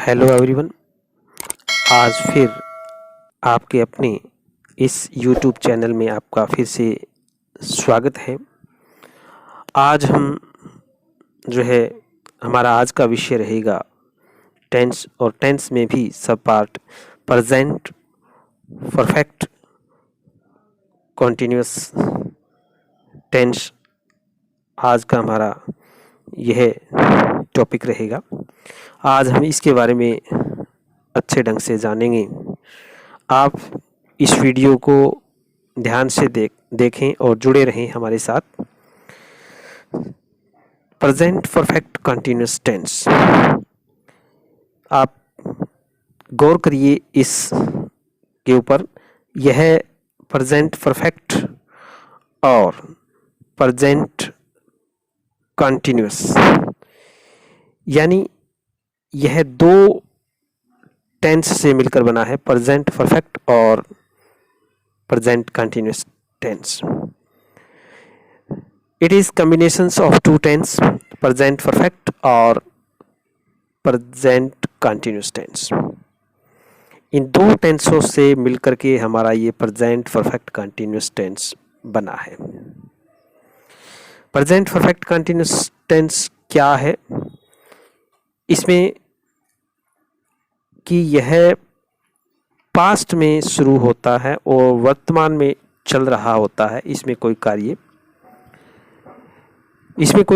Hello everyone. आज फिर आपके अपने इस यूट्यूब चैनल में आपका फिर से स्वागत है। आज हम हमारा आज का विषय रहेगा टेंस, और टेंस में भी सब part present, perfect, continuous tense आज का हमारा यह टॉपिक रहेगा। आज हम इसके बारे में अच्छे ढंग से जानेंगे। आप इस वीडियो को ध्यान से देखें और जुड़े रहें हमारे साथ। प्रेजेंट परफेक्ट कंटिन्यूअस टेंस, आप गौर करिए इस के ऊपर। यह प्रेजेंट परफेक्ट और प्रेजेंट कंटिन्यूअस यानी यह दो टेंस से मिलकर बना है, प्रेजेंट परफेक्ट और present continuous tense. It is combinations of two tense, present perfect और प्रेजेंट कंटिन्यूअस टेंस। इन दो टेंसों से मिलकर के हमारा ये प्रेजेंट परफेक्ट कंटिन्यूअस टेंस बना है। प्रेजेंट परफेक्ट कंटिन्यूअस टेंस क्या है? इसमें कि यह पास्ट में शुरू होता है और वर्तमान में चल रहा होता है। इसमें कोई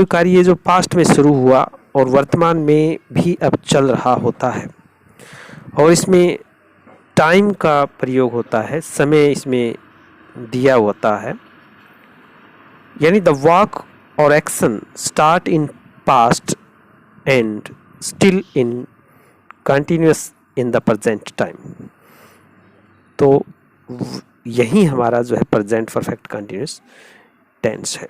कार्य जो पास्ट में शुरू हुआ और वर्तमान में भी अब चल रहा होता है, और इसमें टाइम का प्रयोग होता है, समय इसमें दिया होता है। यानी द वर्क और action start in past and still in continuous in the present time. तो यही हमारा प्रेजेंट परफेक्ट कंटिन्यूअस टेंस है।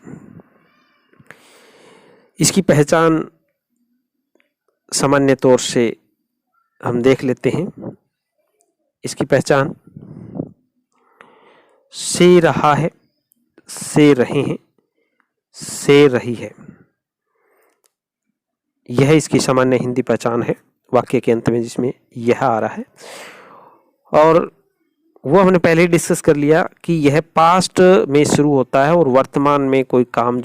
इसकी पहचान सामान्य तौर से हम देख लेते हैं। इसकी पहचान से रहा है, से रहे हैं, से रही है। यह इसकी सामान्य हिंदी पहचान है वाक्य के अंत में, जिसमें यह आ रहा है। और वो हमने पहले ही डिस्कस कर लिया कि यह पास्ट में शुरू होता है और वर्तमान में कोई काम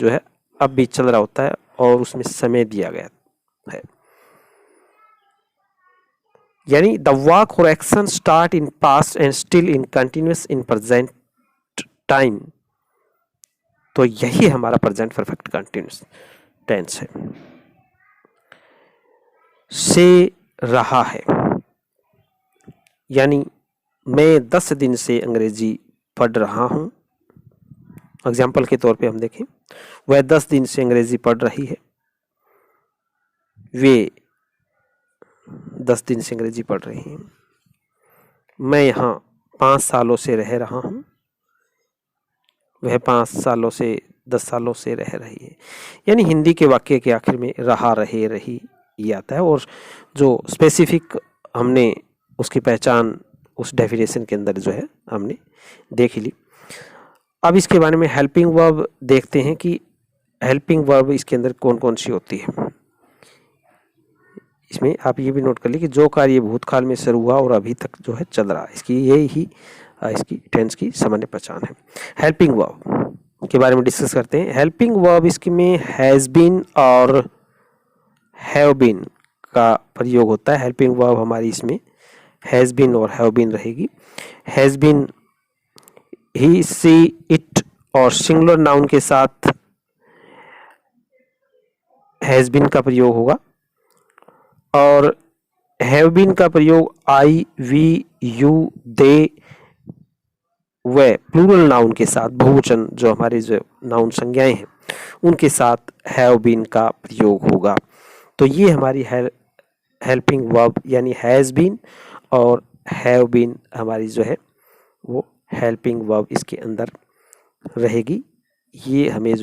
अब भी चल रहा होता है और उसमें समय दिया गया है। यानी द वर्क और action start in past and still in continuous in present time. तो यही हमारा प्रेजेंट परफेक्ट कंटिन्यूअस टेंस है। से रहा है यानी मैं 10 दिन से अंग्रेजी पढ़ रहा हूँ। एग्जाम्पल के तौर पे हम देखें, वह 10 दिन से अंग्रेजी पढ़ रही है, वे 10 दिन से अंग्रेजी पढ़ रही हैं। मैं यहाँ 5 सालों से रह रहा हूँ, वह 5 सालों से 10 सालों से रह रही है। यानी हिंदी के वाक्य के आखिर में रहा, रहे, रही ये आता है, और जो स्पेसिफिक हमने उसकी पहचान उस डेफिनेशन के अंदर हमने देख ली। अब इसके बारे में हेल्पिंग वर्ब देखते हैं कि हेल्पिंग वर्ब इसके अंदर कौन कौन सी होती है। इसमें आप ये भी नोट कर लीजिए कि जो कार्य भूतकाल में शुरू हुआ और अभी तक चल रहा है, इसकी टेंस की सामान्य पहचान है। हेल्पिंग वर्ब के बारे में डिस्कस करते हैं। हेल्पिंग वर्ब इसमें हैज़ बीन और हैव बीन का प्रयोग होता है। हेल्पिंग वर्ब हमारी इसमें हैज़ बीन और हैव बीन रहेगी। Has been he, she, it और सिंगुलर नाउन के साथ हैज़ बीन का प्रयोग होगा, और हैव बीन का प्रयोग आई, वी, यू, दे व प्लूरल नाउन के साथ, बहुवचन जो हमारे नाउन संज्ञाएं हैं उनके साथ हैव बीन का प्रयोग होगा। तो ये हमारी हेल्पिंग वर्ब यानी हैज़ बीन और हैव बीन हमारी वो हेल्पिंग वर्ब इसके अंदर रहेगी। ये हमें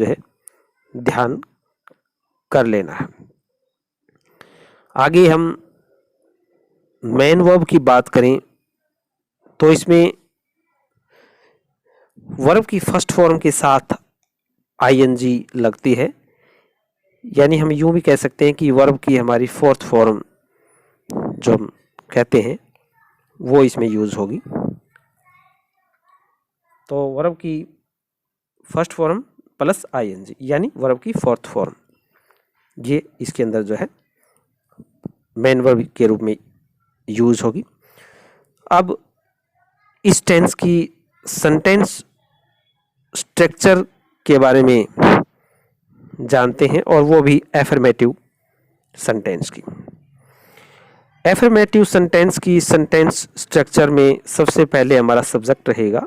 ध्यान कर लेना है। आगे हम मेन वर्ब की बात करें तो इसमें वर्ब की फर्स्ट फॉर्म के साथ आईएनजी लगती है। यानी हम यूं भी कह सकते हैं कि वर्ब की हमारी फोर्थ फॉर्म जो हम कहते हैं वो इसमें यूज होगी। तो वर्ब की फर्स्ट फॉर्म प्लस आईएनजी यानी वर्ब की फोर्थ फॉर्म, ये इसके अंदर जो है मेन वर्ब के रूप में यूज होगी। अब इस टेंस की सेंटेंस स्ट्रक्चर के बारे में जानते हैं, और वो भी एफर्मेटिव सेंटेंस की। एफर्मेटिव सेंटेंस की सेंटेंस स्ट्रक्चर में सबसे पहले हमारा सब्जेक्ट रहेगा,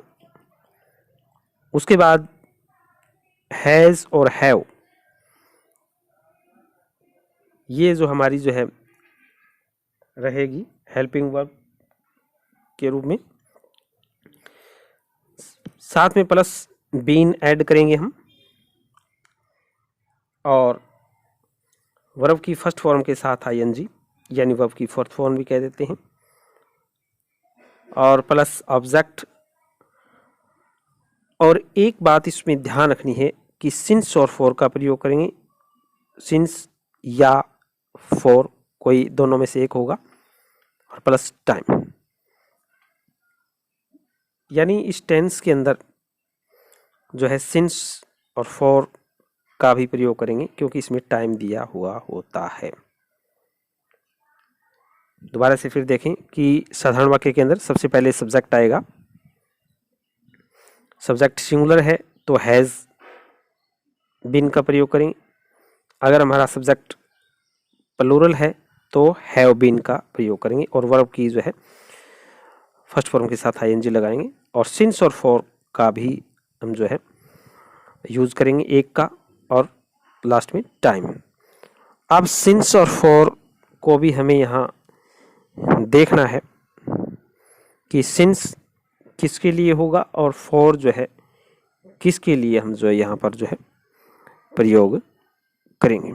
उसके बाद हैज और हैव, ये जो हमारी जो है रहेगी हेल्पिंग वर्ब के रूप में। साथ में प्लस बीन ऐड करेंगे हम, और वर्ब की फर्स्ट फॉर्म के साथ आईएनजी यानी वर्ब की फोर्थ फॉर्म भी कह देते हैं, और प्लस ऑब्जेक्ट। और एक बात इसमें ध्यान रखनी है कि सिंस और फॉर का प्रयोग करेंगे, सिंस या फॉर, कोई दोनों में से एक होगा, और प्लस टाइम, यानी इस टेंस के अंदर जो है सिंस और फॉर का भी प्रयोग करेंगे क्योंकि इसमें टाइम दिया हुआ होता है। दोबारा से फिर देखें कि साधारण वाक्य के अंदर सबसे पहले सब्जेक्ट आएगा। सब्जेक्ट सिंगुलर है तो हैज बीन का प्रयोग करेंगे। अगर हमारा सब्जेक्ट प्लूरल है तो हैव बीन का प्रयोग करेंगे, और वर्ब की जो है फर्स्ट फॉर्म के साथ आईएनजी लगाएंगे, और सिंस और फॉर का भी हम जो है यूज करेंगे एक का, और लास्ट में टाइम। अब सिंस और फॉर को भी हमें यहाँ देखना है कि सिंस किसके लिए होगा और फॉर जो है किसके लिए हम जो है यहाँ पर जो है प्रयोग करेंगे।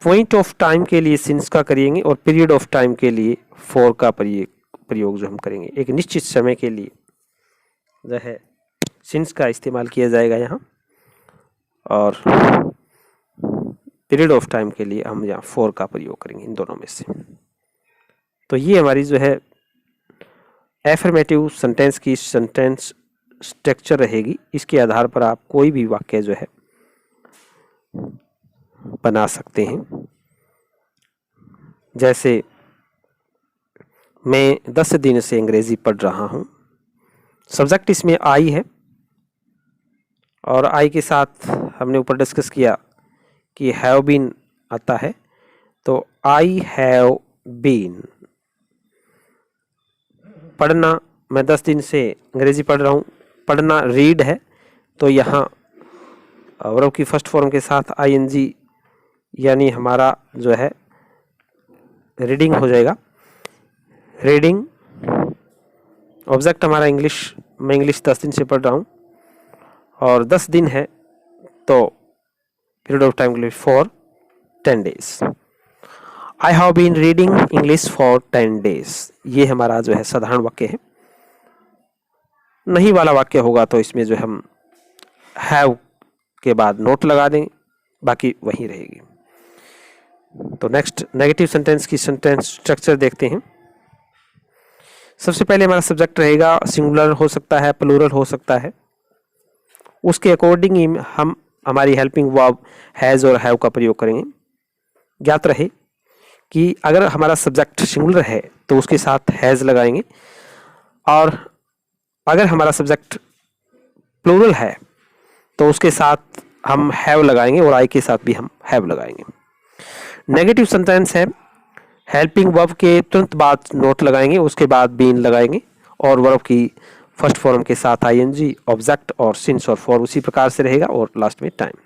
पॉइंट ऑफ टाइम के लिए सिंस का करेंगे, और पीरियड ऑफ टाइम के लिए फॉर का प्रयोग जो हम करेंगे। एक निश्चित समय के लिए जो है सिंस का इस्तेमाल किया जाएगा यहाँ, और पीरियड ऑफ टाइम के लिए हम यहाँ फॉर का प्रयोग करेंगे, इन दोनों में से। तो ये हमारी जो है एफर्मेटिव सेंटेंस की सेंटेंस स्ट्रक्चर रहेगी। इसके आधार पर आप कोई भी वाक्य जो है बना सकते हैं। जैसे मैं 10 दिन से अंग्रेजी पढ़ रहा हूँ, सब्जेक्ट इसमें आई है, और आई के साथ हमने ऊपर डिस्कस किया कि हैव बीन आता है, तो आई हैव बीन। पढ़ना, मैं 10 दिन से अंग्रेजी पढ़ रहा हूँ, पढ़ना रीड है, तो यहाँ वर्ब की फर्स्ट फॉर्म के साथ आईएनजी यानी हमारा जो है रीडिंग हो जाएगा। रीडिंग, ऑब्जेक्ट हमारा इंग्लिश, मैं इंग्लिश 10 दिन से पढ़ रहा हूँ, और 10 दिन है तो पीरियड ऑफ टाइम के लिए for 10 days. I have been reading English for 10 days. ये हमारा जो है साधारण वाक्य है। नहीं वाला वाक्य होगा तो इसमें जो हम हैव के बाद नोट लगा देंगे, बाकी वही रहेगी। तो नेक्स्ट नेगेटिव सेंटेंस की सेंटेंस स्ट्रक्चर देखते हैं। सबसे पहले हमारा सब्जेक्ट रहेगा, सिंगुलर हो सकता है, प्लूरल हो सकता है। उसके अकॉर्डिंग ही हम हमारी हेल्पिंग वर्ब हैज और हैव का प्रयोग करेंगे। ज्ञात रहे कि अगर हमारा सब्जेक्ट सिंगुलर है तो उसके साथ हैज लगाएंगे, और अगर हमारा सब्जेक्ट प्लूरल है तो उसके साथ हम हैव लगाएंगे, और आई के साथ भी हम हैव लगाएंगे। नेगेटिव सेंटेंस है, हेल्पिंग वर्ब के तुरंत बाद नोट लगाएंगे, उसके बाद बीन लगाएंगे, और वर्ब की फर्स्ट फॉर्म के साथ आईएनजी, ऑब्जेक्ट और सिंस और फॉर उसी प्रकार से रहेगा, और लास्ट में टाइम।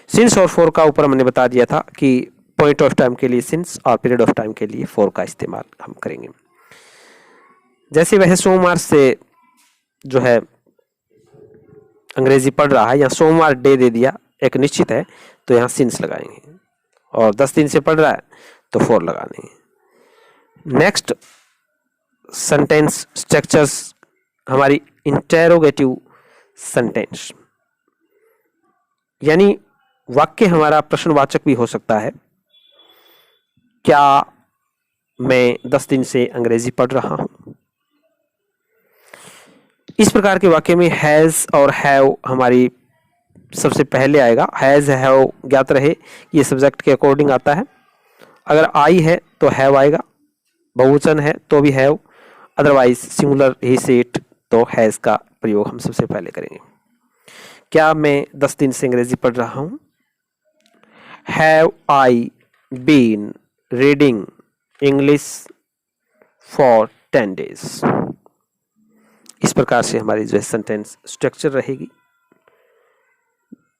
सिंस और फॉर का ऊपर हमने बता दिया था कि पॉइंट ऑफ टाइम के लिए सिंस और पीरियड ऑफ टाइम के लिए फॉर का इस्तेमाल हम करेंगे। जैसे वह सोमवार से जो है अंग्रेजी पढ़ रहा है, या सोमवार डे दे दिया एक निश्चित है तो यहाँ सिंस लगाएंगे, और 10 दिन से पढ़ रहा है तो फॉर लगा देंगे। नेक्स्ट सेंटेंस स्ट्रक्चर्स हमारी इंटेरोगेटिव सेंटेंस, यानी वाक्य हमारा प्रश्नवाचक भी हो सकता है। क्या मैं 10 दिन से अंग्रेजी पढ़ रहा हूँ। इस प्रकार के वाक्य में हैज़ और हैव हमारी सबसे पहले आएगा। हैज़ हैव ज्ञात रहे ये सब्जेक्ट के अकॉर्डिंग आता है। अगर आई है तो हैव आएगा, बहुवचन है तो भी हैव, अदरवाइज सिंगुलर ही से इट तो हैज़ का प्रयोग हम सबसे पहले करेंगे। क्या मैं 10 दिन से अंग्रेजी पढ़ रहा हूँ? Have I been reading English for 10 days. इस प्रकार से हमारी जो है सेंटेंस स्ट्रक्चर रहेगी।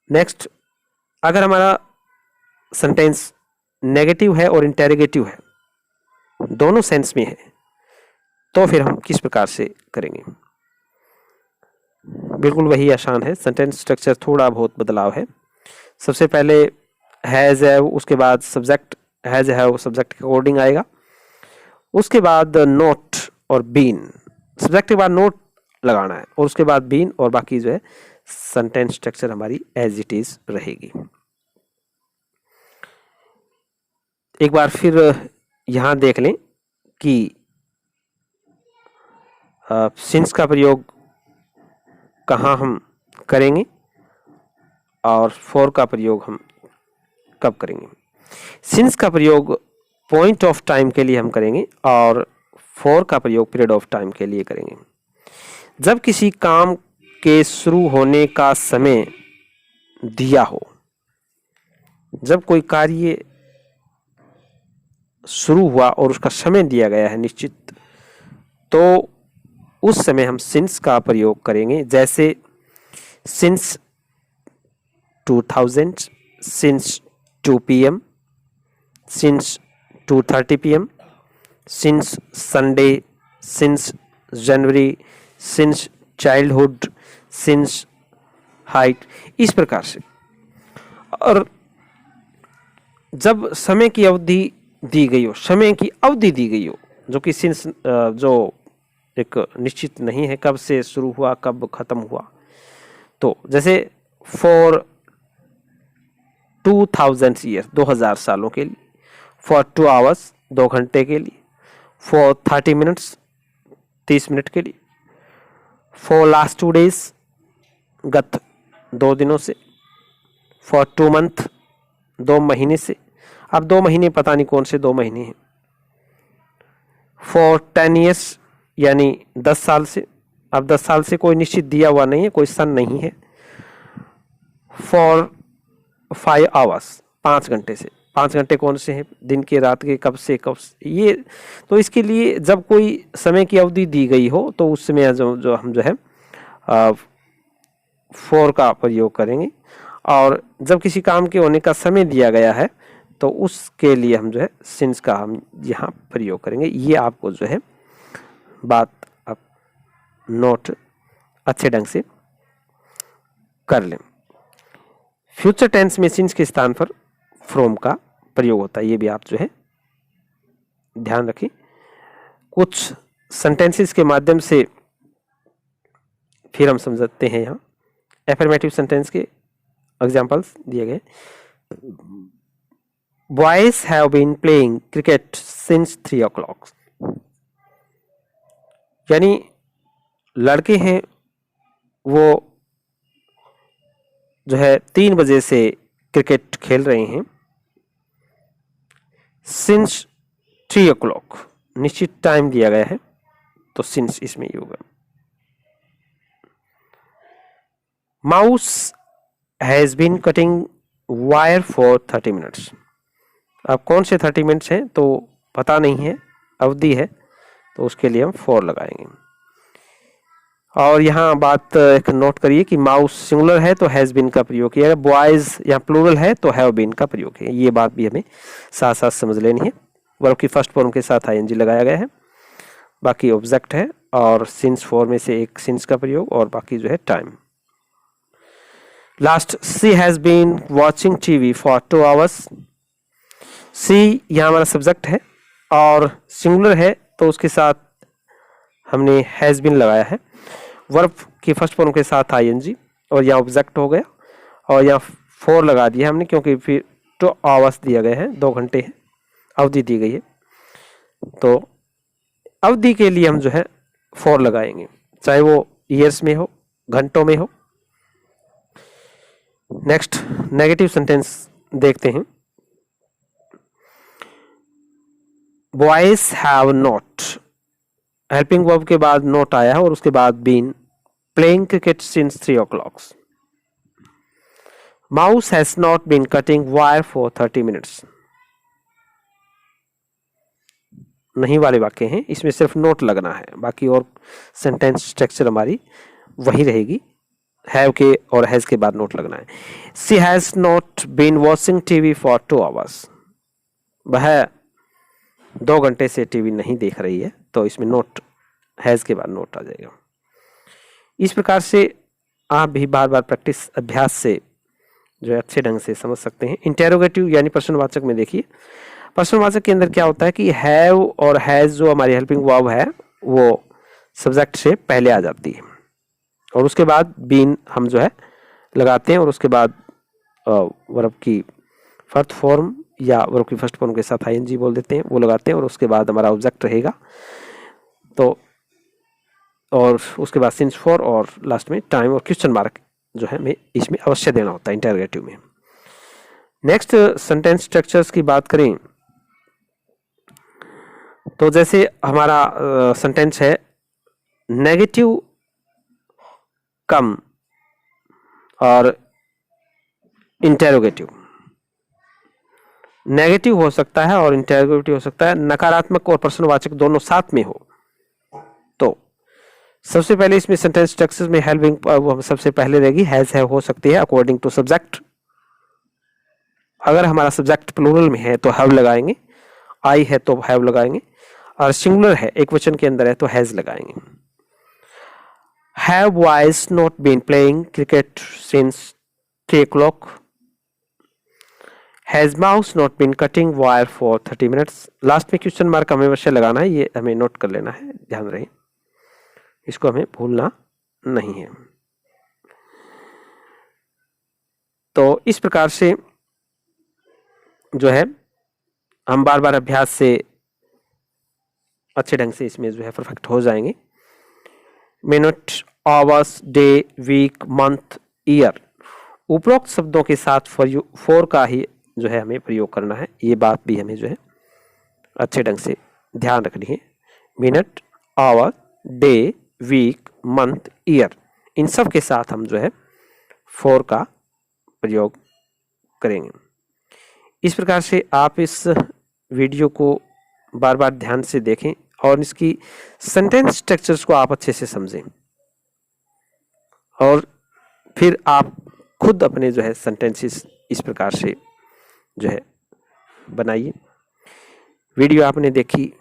नेक्स्ट, अगर हमारा सेंटेंस नेगेटिव है और इंटेरोगेटिव है, दोनों सेंस में है, तो फिर हम किस प्रकार से करेंगे? बिल्कुल वही आसान है। सेंटेंस स्ट्रक्चर थोड़ा बहुत बदलाव है। सबसे पहले हैज़ हैव, उसके बाद सब्जेक्ट हैज़ हैव सब्जेक्ट के अकॉर्डिंग आएगा, उसके बाद नोट और बीन, सब्जेक्ट के बाद नोट लगाना है और उसके बाद बीन, और बाकी जो है सेंटेंस स्ट्रक्चर हमारी एज इट इज रहेगी। एक बार फिर यहां देख लें कि सिंस का प्रयोग कहाँ हम करेंगे और फॉर का प्रयोग हम कब करेंगे। सिंस का प्रयोग पॉइंट ऑफ टाइम के लिए हम करेंगे और फॉर का प्रयोग पीरियड ऑफ टाइम के लिए करेंगे। जब किसी काम के शुरू होने का समय दिया हो, जब कोई कार्य शुरू हुआ और उसका समय दिया गया है निश्चित, तो उस समय हम सिंस का प्रयोग करेंगे। जैसे since 2000, since 2 PM, since 2:30 PM, since Sunday, since January, since childhood, since height, इस प्रकार से। और जब समय की अवधि दी गई हो, समय की अवधि दी गई हो, जो कि सिंस जो एक निश्चित नहीं है कब से शुरू हुआ कब खत्म हुआ, तो जैसे फॉर 2000 ईयर 2000 सालों के लिए, फॉर 2 आवर्स 2 घंटे के लिए, फॉर 30 मिनट्स 30 मिनट के लिए, फॉर लास्ट 2 डेज गत 2 दिनों से, फॉर 2 मंथ 2 महीने से, अब 2 महीने पता नहीं कौन से 2 महीने हैं, फॉर 10 ईयर्स यानी 10 साल से, अब 10 साल से कोई निश्चित दिया हुआ नहीं है, कोई सन नहीं है, फॉर 5 आवर्स 5 घंटे से, 5 घंटे कौन से हैं, दिन के रात के, कब से कब से, ये तो इसके लिए जब कोई समय की अवधि दी गई हो तो उस समय जो हम जो है फॉर का प्रयोग करेंगे। और जब किसी काम के होने का समय दिया गया है तो उसके लिए हम जो है सिंस का हम यहाँ प्रयोग करेंगे। ये आपको जो है बात आप नोट अच्छे ढंग से कर लें। फ्यूचर टेंस में सिंस के स्थान पर फ्रॉम का प्रयोग होता है, ये भी आप जो है ध्यान रखें। कुछ सेंटेंसेस के माध्यम से फिर हम समझते हैं। यहाँ एफर्मेटिव सेंटेंस के एग्जांपल्स दिए गए। Boys have been playing cricket since 3 o'clock, यानी लड़के हैं वो जो है 3 बजे से क्रिकेट खेल रहे हैं। सिंस 3 o'clock निश्चित टाइम दिया गया है तो सिंस इसमें ही होगा। Mouse has been cutting wire for 30 minutes, अब कौन से 30 मिनट्स हैं तो पता नहीं है, अवधि है, तो उसके लिए हम फॉर लगाएंगे। और यहाँ बात एक नोट करिए कि माउस सिंगुलर है तो हैज बीन का प्रयोग किया है, बॉयज यहाँ प्लूरल है तो हैव बीन का प्रयोग है। ये बात भी हमें साथ साथ समझ लेनी है। वर्ब की फर्स्ट फॉर्म के साथ आईएनजी लगाया गया है, बाकी ऑब्जेक्ट है और सिंस फॉर्म में से एक सिंस का प्रयोग और बाकी जो है time. Last, she has been watching TV for 2 hours। She यहाँ हमारा सब्जेक्ट है और सिंगुलर है तो उसके साथ हमने हैज बीन लगाया है। वर्ब की फर्स्ट फॉर्म के साथ आईएनजी और यहाँ ऑब्जेक्ट हो गया और यहाँ फॉर लगा दिया हमने क्योंकि फिर 2 hours दिया गया है, 2 घंटे है, अवधि दी गई है। तो अवधि के लिए हम जो है फॉर लगाएंगे, चाहे वो ईयर्स में हो, घंटों में हो। नेक्स्ट नेगेटिव सेंटेंस देखते हैं। Boys have not, helping verb के बाद नॉट आया है और उसके बाद been playing cricket since 3 o'clock। Mouse has not been cutting wire for 30 minutes। नहीं वाले वाक्य हैं, इसमें सिर्फ नोट लगना है, बाकी और सेंटेंस स्ट्रक्चर हमारी वही रहेगी। हैव के और हैज के बाद नोट लगना है। She has not been watching TV for 2 hours। वह 2 घंटे से टीवी नहीं देख रही है, तो इसमें नोट, हैज के बाद नोट आ जाएगा। इस प्रकार से आप भी बार बार प्रैक्टिस, अभ्यास से जो है अच्छे ढंग से समझ सकते हैं। इंटेरोगेटिव यानी प्रश्नवाचक में देखिए, प्रश्नवाचक के अंदर क्या होता है कि हैव और हैज जो हमारी हेल्पिंग वर्ब है वो सब्जेक्ट से पहले आ जाती है और उसके बाद बीन हम जो है लगाते हैं और उसके बाद वर्ब की फोर्थ फॉर्म या वर्ब की फर्स्ट फॉर्म के साथ आईएनजी बोल देते हैं, वो लगाते हैं और उसके बाद हमारा ऑब्जेक्ट रहेगा। तो और उसके बाद सिंस फॉर और लास्ट में टाइम और क्वेश्चन मार्क जो है हमें इसमें अवश्य देना होता है इंटरोगेटिव में। नेक्स्ट सेंटेंस स्ट्रक्चर्स की बात करें तो जैसे हमारा सेंटेंस है नेगेटिव कम और इंटेरोगेटिव। नेगेटिव हो सकता है और इंटेरोगेटिव हो सकता है, नकारात्मक और प्रश्नवाचक दोनों साथ में हो। तो सबसे पहले इसमें सेंटेंस स्ट्रक्चर्स में हेल्पिंग सबसे पहले रहेगी, हैज है हो सकती है अकॉर्डिंग टू सब्जेक्ट। अगर हमारा सब्जेक्ट प्लूरल में है तो हैव लगाएंगे, आई है तो हैव लगाएंगे, और सिंगुलर है एक वचन के अंदर है तो हैज लगाएंगे। Have boys not been playing cricket since 3 o'clock। Has mouse not been cutting wire for 30 minutes। Last में क्वेश्चन मार्क हमें अवश्य लगाना है, ये हमें नोट कर लेना है, ध्यान रहे, इसको हमें भूलना नहीं है। तो इस प्रकार से जो है हम बार बार अभ्यास से अच्छे ढंग से इसमें जो है परफेक्ट हो जाएंगे। Minute, hours, day, week, month, year, उपरोक्त शब्दों के साथ फॉर का ही जो है हमें प्रयोग करना है। ये बात भी हमें जो है अच्छे ढंग से ध्यान रखनी है। Minute, hour, day, week, month, year, इन सब के साथ हम जो है फॉर का प्रयोग करेंगे। इस प्रकार से आप इस वीडियो को बार बार ध्यान से देखें और इसकी सेंटेंस स्ट्रक्चर्स को आप अच्छे से समझें और फिर आप खुद अपने जो है सेंटेंसेस इस प्रकार से जो है बनाइए। वीडियो आपने देखी,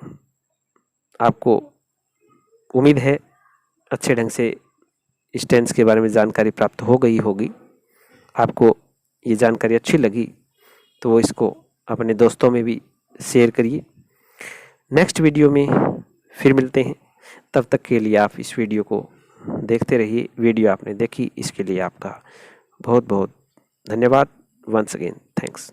आपको उम्मीद है अच्छे ढंग से इस टेंस के बारे में जानकारी प्राप्त हो गई होगी। आपको ये जानकारी अच्छी लगी तो इसको अपने दोस्तों में भी शेयर करिए। नेक्स्ट वीडियो में फिर मिलते हैं, तब तक के लिए आप इस वीडियो को देखते रहिए। वीडियो आपने देखी इसके लिए आपका बहुत बहुत धन्यवाद। Once again thanks.